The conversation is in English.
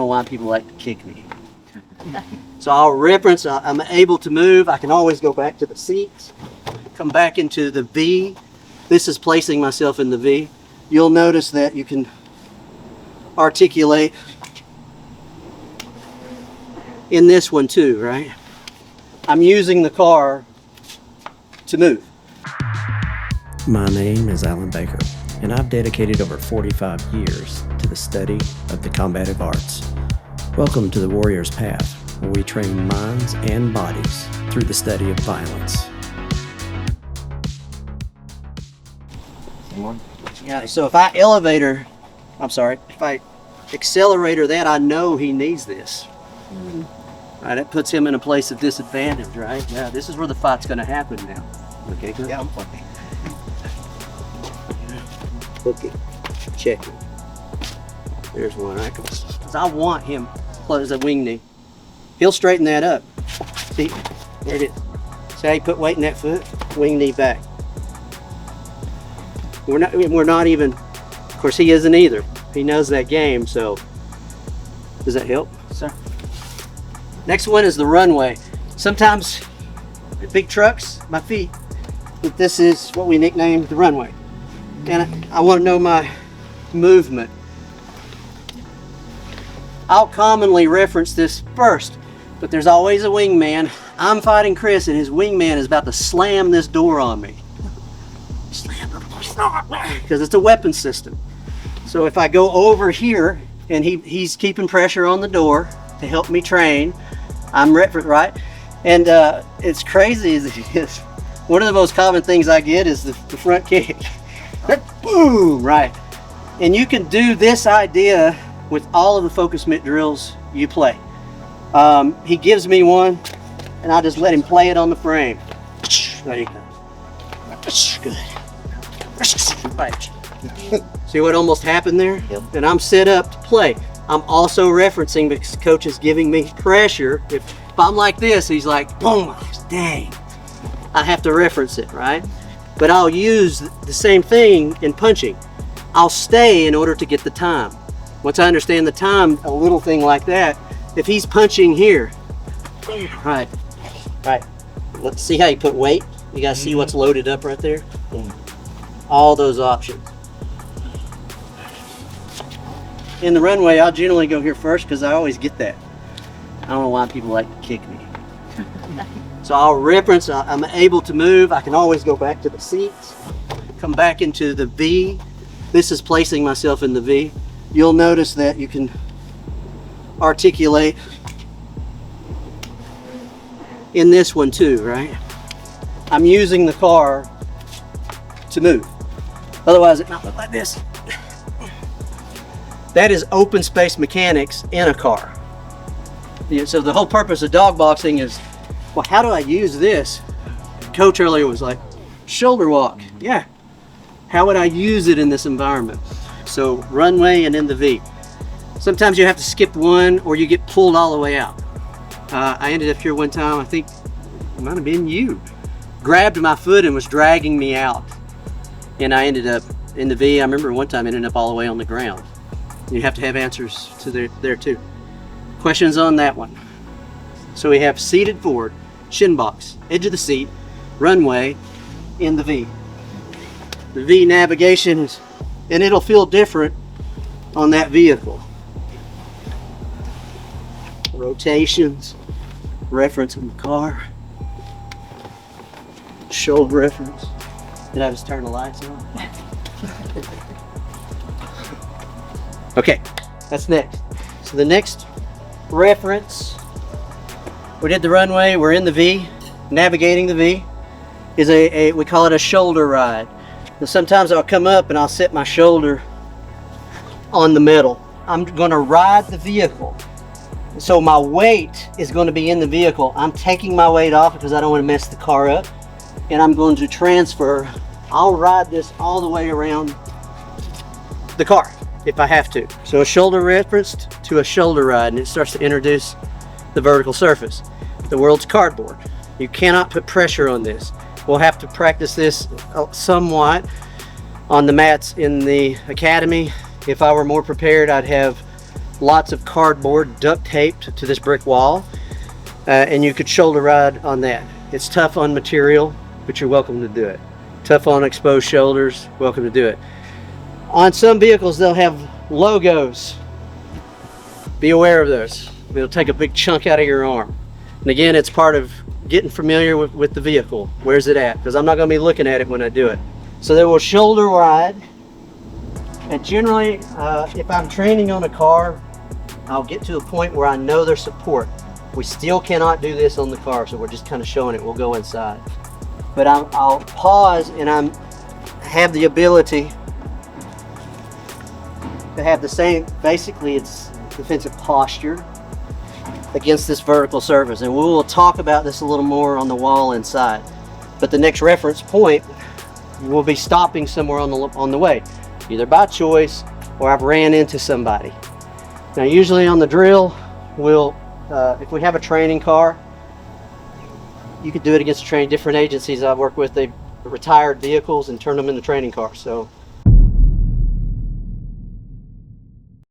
why people like to kick me. So I'll reference, I'm able to move. I can always go back to the seats, come back into the V. This is placing myself in the V. You'll notice that you can articulate in this one too, right? I'm using the car to move. My name is Alan Baker, and I've dedicated over 45 years to the study of the combative arts. Welcome to the Warrior's Path, where we train minds and bodies through the study of violence. Yeah, so if I accelerator that, I know he needs this. Right, it puts him in a place of disadvantage, right? Yeah, this is where the fight's gonna happen now. Okay, good. Yeah, I'm fine. Hook it, check it. There's one, right? Because I want him to close the wing knee. He'll straighten that up. See, there it is. See how you put weight in that foot? Wing knee back. We're not even, of course he isn't either. He knows that game, so. Does that help, sir? Next one is the runway. Sometimes big trucks, my feet, but this is what we nicknamed the runway. And I want to know my movement. I'll commonly reference this first, but there's always a wingman. I'm fighting Chris and his wingman is about to slam this door on me. Slam the door, because it's a weapon system. So if I go over here and he's keeping pressure on the door to help me train, I'm right? And it's crazy as it is. One of the most common things I get is the front kick. Boom, right. And you can do this idea with all of the focus mitt drills you play. He gives me one and I just let him play it on the frame. There you go. Good. Right. See what almost happened there? Yep. And I'm set up to play. I'm also referencing because coach is giving me pressure. If I'm like this, he's like, boom, dang. I have to reference it, right? But I'll use the same thing in punching. I'll stay in order to get the time. Once I understand the time, a little thing like that, if he's punching here, right. Let's see how you put weight. You guys see what's loaded up right there? All those options. In the runway, I'll generally go here first because I always get that. I don't know why people like to kick me. So I'll reference, I'm able to move. I can always go back to the seats, come back into the V. This is placing myself in the V. You'll notice that you can articulate in this one too, right? I'm using the car to move. Otherwise it might look like this. That is open space mechanics in a car. So the whole purpose of dog boxing is, well, how do I use this? Coach earlier was like, shoulder walk. Yeah. How would I use it in this environment? So runway and in the V. Sometimes you have to skip one or you get pulled all the way out. I ended up here one time, I think it might have been you, grabbed my foot and was dragging me out. And I ended up in the V. I remember one time ending up all the way on the ground. You have to have answers to there too. Questions on that one. So we have seated forward, shin box, edge of the seat, runway, in the V. The V navigation is, and it'll feel different on that vehicle. Rotations, reference in the car, shoulder reference. Did I just turn the lights on? Okay, that's next. So the next reference, we did the runway, we're in the V, navigating the V, is we call it a shoulder ride. Now sometimes I'll come up and I'll set my shoulder on the metal. I'm gonna ride the vehicle. So my weight is gonna be in the vehicle. I'm taking my weight off because I don't wanna mess the car up. And I'm going to transfer, I'll ride this all the way around the car if I have to. So a shoulder referenced to a shoulder ride, and it starts to introduce the vertical surface. The world's cardboard. You cannot put pressure on this. We'll have to practice this somewhat on the mats in the academy. If I were more prepared, I'd have lots of cardboard duct taped to this brick wall, and you could shoulder ride on that. It's tough on material, but you're welcome to do it. Tough on exposed shoulders, welcome to do it. On some vehicles, they'll have logos. Be aware of those. It'll take a big chunk out of your arm. And again, it's part of getting familiar with the vehicle. Where's it at? Because I'm not going to be looking at it when I do it. So they will shoulder ride. And generally, if I'm training on a car, I'll get to a point where I know their support. We still cannot do this on the car, so we're just kind of showing it. We'll go inside. But I'll pause, and I have the ability to have the same, basically it's defensive posture against this vertical surface. And we will talk about this a little more on the wall inside. But the next reference point will be stopping somewhere on the way, either by choice or I've ran into somebody. Now usually on the drill, if we have a training car, you could do it against different agencies I've worked with. They retired vehicles and turned them into training cars. So